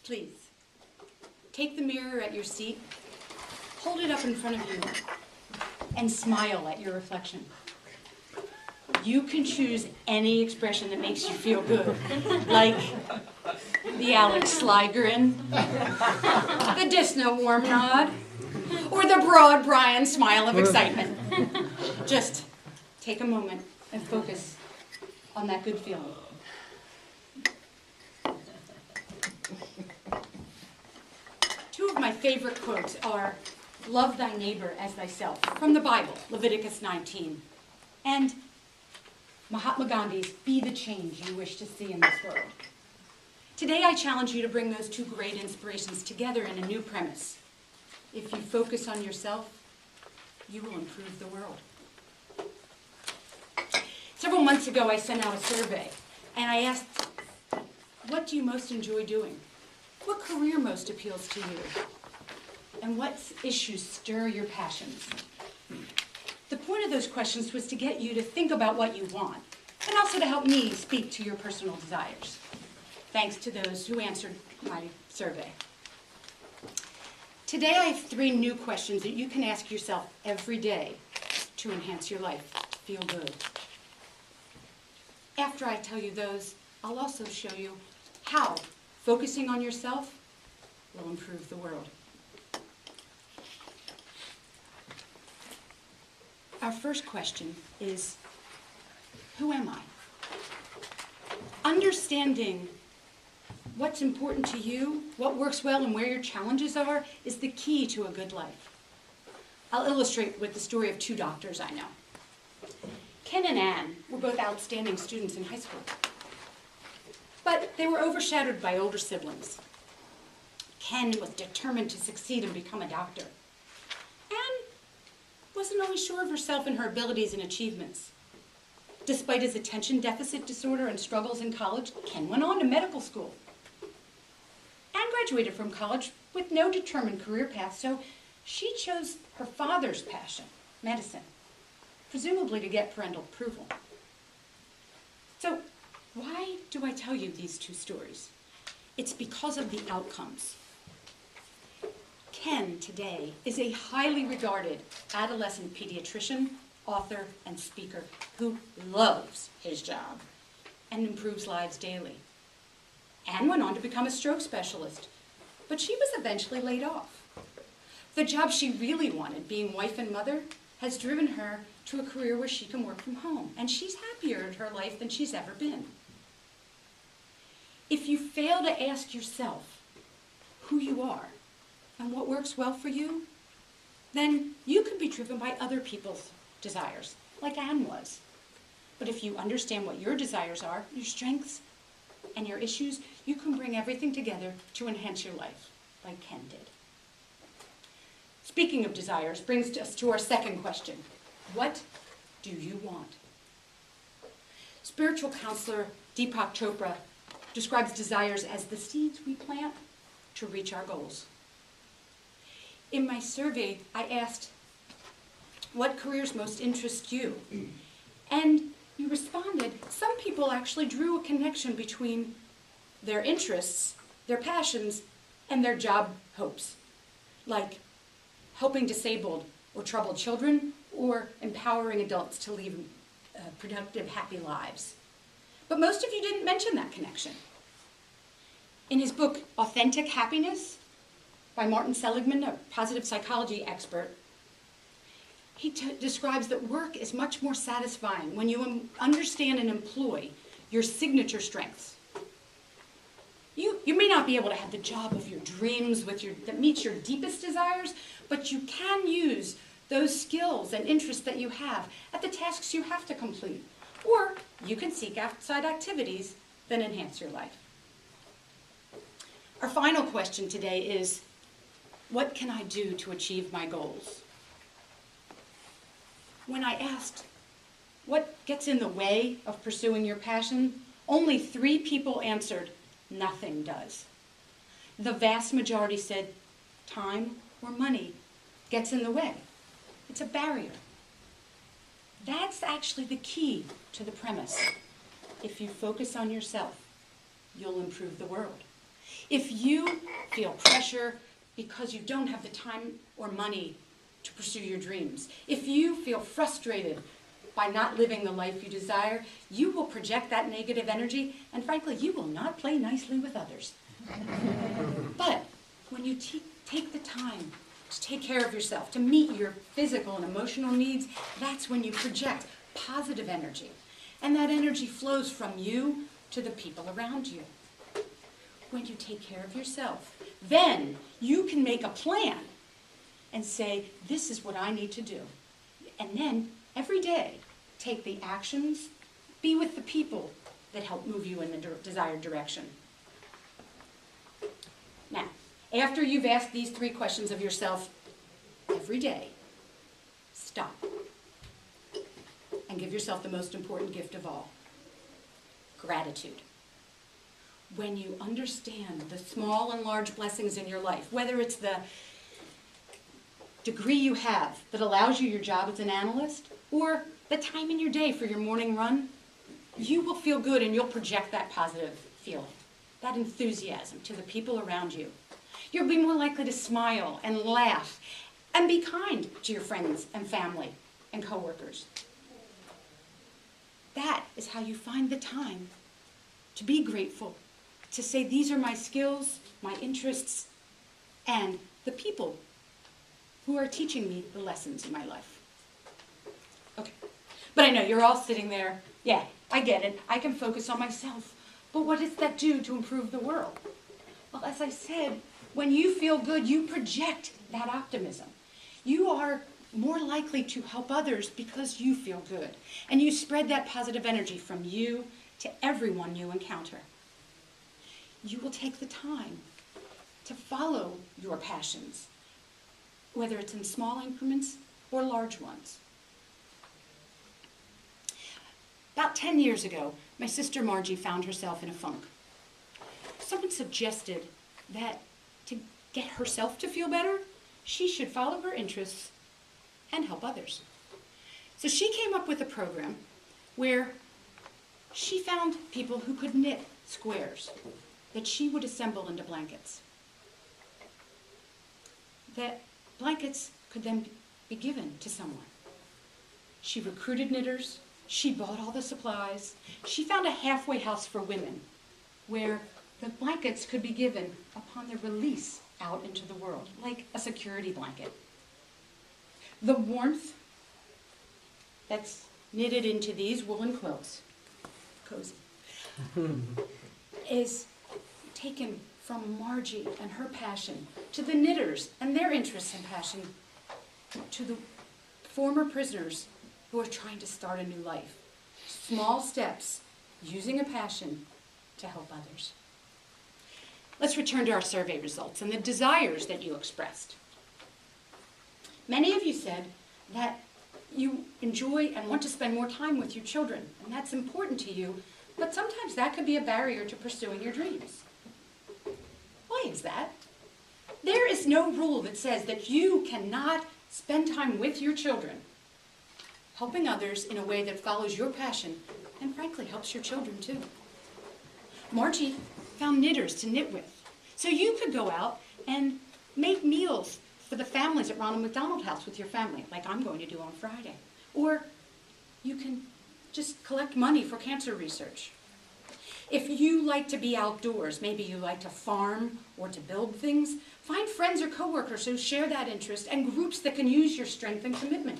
Please, take the mirror at your seat, hold it up in front of you, and smile at your reflection. You can choose any expression that makes you feel good, like the Alex Sly grin, the Disno warm nod, or the broad Brian smile of excitement. Just take a moment and focus on that good feeling. Two of my favorite quotes are, "Love thy neighbor as thyself," from the Bible, Leviticus 19, and Mahatma Gandhi's, "Be the change you wish to see in this world." Today I challenge you to bring those two great inspirations together in a new premise. If you focus on yourself, you will improve the world. Several months ago I sent out a survey, and I asked, what do you most enjoy doing? What career most appeals to you? And what issues stir your passions? The point of those questions was to get you to think about what you want, and also to help me speak to your personal desires. Thanks to those who answered my survey. Today I have 3 new questions that you can ask yourself every day to enhance your life, to feel good. After I tell you those, I'll also show you how focusing on yourself will improve the world. Our first question is, who am I? Understanding what's important to you, what works well, and where your challenges are is the key to a good life. I'll illustrate with the story of 2 doctors I know. Ken and Ann were both outstanding students in high school, but they were overshadowed by older siblings. Ken was determined to succeed and become a doctor. Ann wasn't always sure of herself and her abilities and achievements. Despite his attention deficit disorder and struggles in college, Ken went on to medical school. Ann graduated from college with no determined career path, so she chose her father's passion, medicine, presumably to get parental approval. So why do I tell you these 2 stories? It's because of the outcomes. Ken today is a highly regarded adolescent pediatrician, author, and speaker who loves his job and improves lives daily. Ann went on to become a stroke specialist, but she was eventually laid off. The job she really wanted, being wife and mother, has driven her to a career where she can work from home, and she's happier in her life than she's ever been. If you fail to ask yourself who you are and what works well for you, then you could be driven by other people's desires, like Ann was. But if you understand what your desires are, your strengths, and your issues, you can bring everything together to enhance your life, like Ken did. Speaking of desires brings us to our second question. What do you want? Spiritual counselor Deepak Chopra describes desires as the seeds we plant to reach our goals. In my survey, I asked, what careers most interest you? And you responded, some people actually drew a connection between their interests, their passions, and their job hopes, like helping disabled or troubled children, or empowering adults to lead productive, happy lives. But most of you didn't mention that connection. In his book, Authentic Happiness, by Martin Seligman, a positive psychology expert, he describes that work is much more satisfying when you understand and employ your signature strengths. You may not be able to have the job of your dreams that meets your deepest desires, but you can use those skills and interests that you have at the tasks you have to complete. Or you can seek outside activities that enhance your life. Our final question today is, what can I do to achieve my goals? When I asked, what gets in the way of pursuing your passion, only 3 people answered, nothing does. The vast majority said, time or money gets in the way. It's a barrier. That's actually the key to the premise. If you focus on yourself, you'll improve the world. If you feel pressure because you don't have the time or money to pursue your dreams, if you feel frustrated by not living the life you desire, you will project that negative energy, and frankly, you will not play nicely with others. But when you take the time to take care of yourself, to meet your physical and emotional needs, that's when you project positive energy. And that energy flows from you to the people around you. When you take care of yourself, then you can make a plan and say, this is what I need to do. And then, every day, take the actions, be with the people that help move you in the desired direction. Now, after you've asked these 3 questions of yourself every day, stop and give yourself the most important gift of all, gratitude. When you understand the small and large blessings in your life, whether it's the degree you have that allows you your job as an analyst, or the time in your day for your morning run, you will feel good and you'll project that positive feeling, that enthusiasm to the people around you. You'll be more likely to smile and laugh and be kind to your friends and family and coworkers. That is how you find the time to be grateful, to say these are my skills, my interests, and the people who are teaching me the lessons in my life. Okay, but I know you're all sitting there, yeah, I get it, I can focus on myself, but what does that do to improve the world? Well, as I said, when you feel good, you project that optimism. You are more likely to help others because you feel good, and you spread that positive energy from you to everyone you encounter. You will take the time to follow your passions, whether it's in small increments or large ones. About 10 years ago, my sister Margie found herself in a funk. Someone suggested that to get herself to feel better, she should follow her interests and help others. So she came up with a program where she found people who could knit squares that she would assemble into blankets. That blankets could then be given to someone. She recruited knitters, she bought all the supplies, she found a halfway house for women where the blankets could be given upon their release out into the world, like a security blanket. The warmth that's knitted into these woolen quilts, cozy, is taken from Margie and her passion to the knitters and their interests and passion to the former prisoners who are trying to start a new life. Small steps, using a passion to help others. Let's return to our survey results and the desires that you expressed. Many of you said that you enjoy and want to spend more time with your children, and that's important to you, but sometimes that could be a barrier to pursuing your dreams. Why is that? There is no rule that says that you cannot spend time with your children, helping others in a way that follows your passion and frankly helps your children too. Margie found knitters to knit with, so you could go out and make meals for the families at Ronald McDonald House with your family, like I'm going to do on Friday. Or you can just collect money for cancer research. If you like to be outdoors, maybe you like to farm or to build things, find friends or coworkers who share that interest and groups that can use your strength and commitment.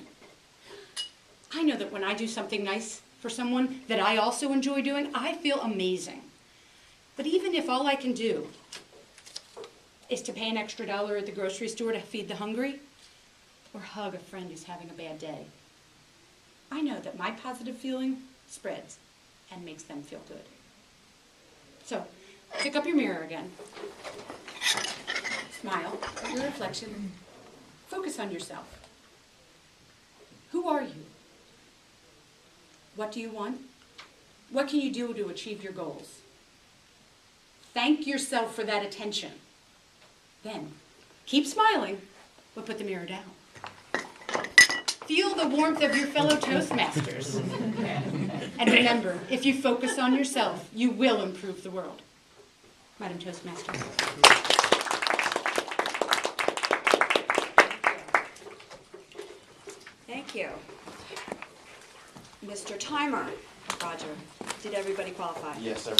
I know that when I do something nice for someone that I also enjoy doing, I feel amazing. But even if all I can do is to pay an extra $1 at the grocery store to feed the hungry, or hug a friend who's having a bad day, I know that my positive feeling spreads and makes them feel good. So, pick up your mirror again. Smile at your reflection. Focus on yourself. Who are you? What do you want? What can you do to achieve your goals? Thank yourself for that attention. Then, keep smiling, but put the mirror down. Feel the warmth of your fellow Toastmasters. And remember, if you focus on yourself, you will improve the world. Madam Toastmaster. Thank you. Mr. Timer, Roger, did everybody qualify? Yes, sir.